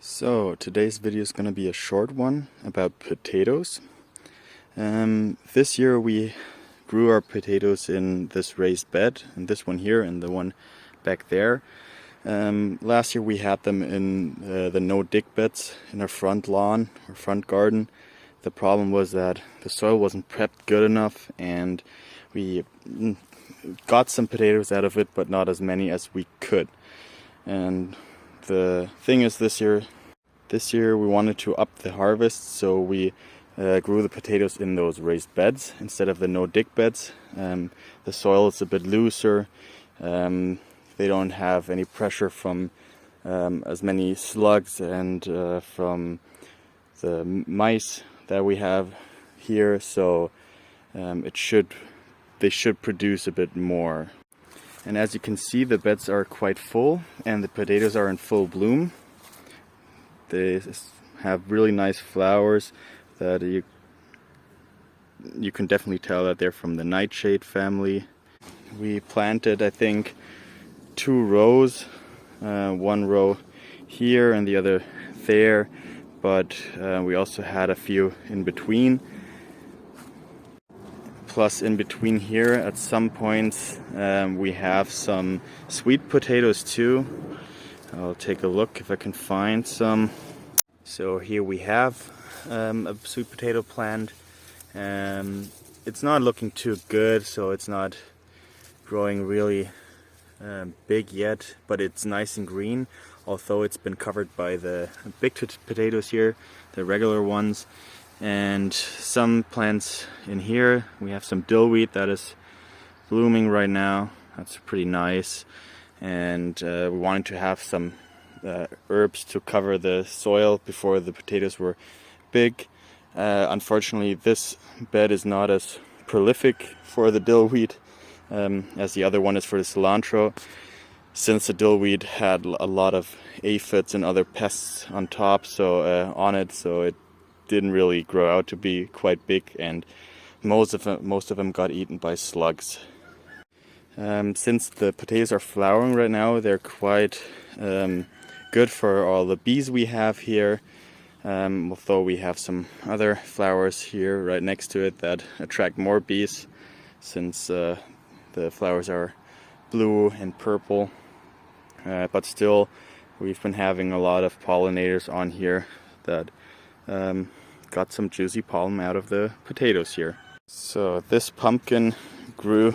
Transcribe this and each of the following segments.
So today's video is going to be a short one about potatoes. This year we grew our potatoes in this raised bed, and this one here and the one back there. Last year we had them in the no-dig beds in our front lawn or front garden. The problem was that the soil wasn't prepped good enough, and we got some potatoes out of it, but not as many as we could. And the thing is, this year we wanted to up the harvest, so we grew the potatoes in those raised beds instead of the no-dig beds. The soil is a bit looser. They don't have any pressure from as many slugs and from the mice that we have here, so they should produce a bit more. And as you can see, the beds are quite full and the potatoes are in full bloom. They have really nice flowers that you can definitely tell that they're from the nightshade family. We planted, I think, 2 rows, one row here and the other there, but we also had a few in between. Plus, in between here at some points we have some sweet potatoes too. I'll take a look if I can find some. So here we have a sweet potato plant. It's not looking too good, so it's not growing really big yet, but it's nice and green, although it's been covered by the big potatoes here, the regular ones. And some plants in here, we have some dill wheat that is blooming right now. That's pretty nice. And we wanted to have some herbs to cover the soil before the potatoes were big. Unfortunately, this bed is not as prolific for the dill wheat as the other one is for the cilantro, since the dill wheat had a lot of aphids and other pests on top, so it didn't really grow out to be quite big, and most of them got eaten by slugs. Since the potatoes are flowering right now, they're quite good for all the bees we have here, although we have some other flowers here right next to it that attract more bees, since the flowers are blue and purple. But still, we've been having a lot of pollinators on here that got some juicy pollen out of the potatoes here. So this pumpkin grew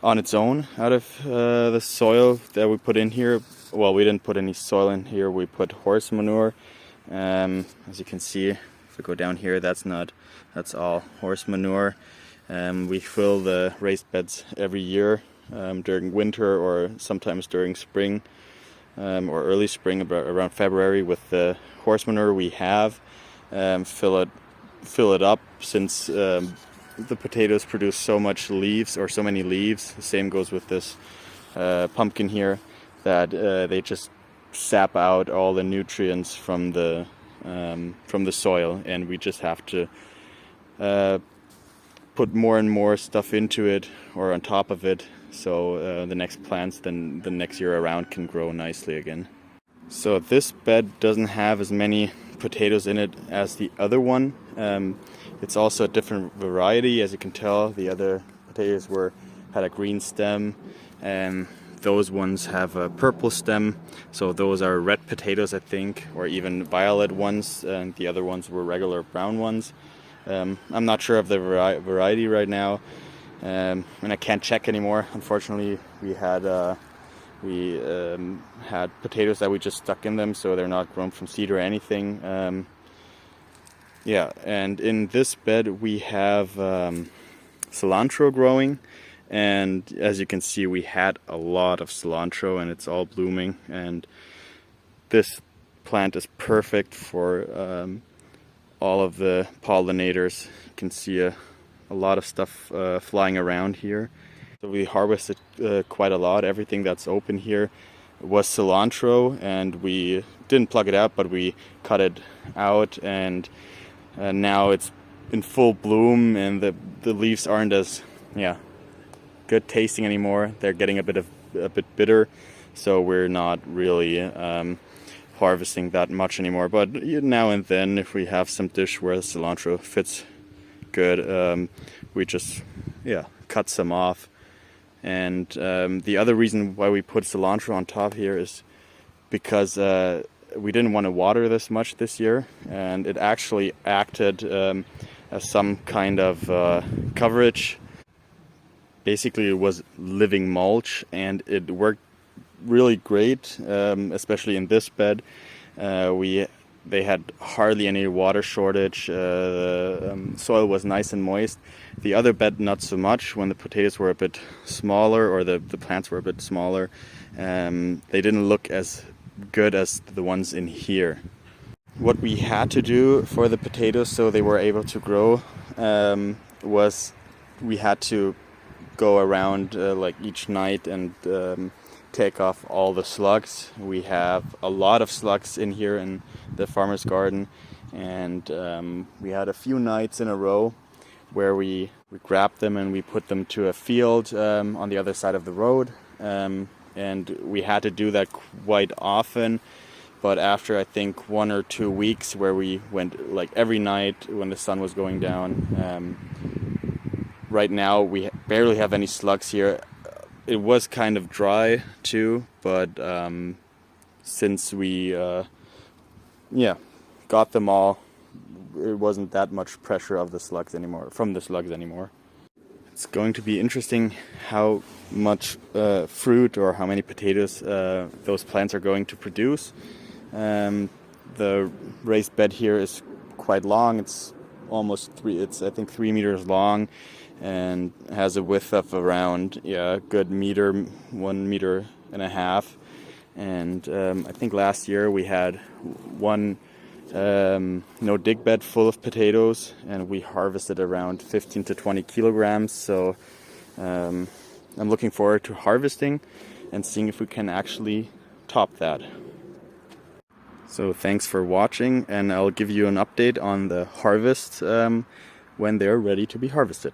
on its own out of the soil that we put in here. Well, we didn't put any soil in here, we put horse manure. As you can see, if we go down here, that's all horse manure. We fill the raised beds every year during winter or sometimes during spring. Or early spring, around February, with the horse manure we have. Fill it up, since the potatoes produce so many leaves. The same goes with this pumpkin here, that they just sap out all the nutrients from the soil, and we just have to put more and more stuff into it or on top of it, so the next plants then the next year around can grow nicely again. So this bed doesn't have as many potatoes in it as the other one. It's also a different variety, as you can tell. The other potatoes had a green stem, and those ones have a purple stem. So those are red potatoes, I think, or even violet ones, and the other ones were regular brown ones. I'm not sure of the variety right now. And I can't check anymore. Unfortunately, we had potatoes that we just stuck in them, so they're not grown from seed or anything. And in this bed we have cilantro growing, and as you can see, we had a lot of cilantro and it's all blooming, and this plant is perfect for all of the pollinators. You can see a lot of stuff flying around here. So we harvested quite a lot. Everything that's open here was cilantro, and we didn't pluck it out, but we cut it out, and now it's in full bloom, and the leaves aren't as good tasting anymore. They're getting a bit bitter, so we're not really harvesting that much anymore, but now and then if we have some dish where the cilantro fits good, we just cut some off. And the other reason why we put cilantro on top here is because we didn't want to water this much this year, and it actually acted as some kind of coverage. Basically it was living mulch, and it worked really great, especially in this bed. They had hardly any water shortage. The soil was nice and moist. The other bed not so much. When the potatoes were a bit smaller, or the plants were a bit smaller, they didn't look as good as the ones in here. What we had to do for the potatoes so they were able to grow was we had to go around like each night and take off all the slugs. We have a lot of slugs in here in the farmer's garden, and we had a few nights in a row where we grabbed them and we put them to a field on the other side of the road, and we had to do that quite often. But after I think 1 or 2 weeks where we went like every night when the sun was going down, right now we barely have any slugs here. It was kind of dry too, but since we got them all, it wasn't that much pressure of the slugs anymore, from the slugs anymore. It's going to be interesting how much fruit or how many potatoes those plants are going to produce. The raised bed here is quite long. It's almost I think 3 meters long, and has a width of around a good meter, 1.5 meters. And I think last year we had one dig bed full of potatoes, and we harvested around 15 to 20 kilograms. So I'm looking forward to harvesting and seeing if we can actually top that. So thanks for watching, and I'll give you an update on the harvest when they're ready to be harvested.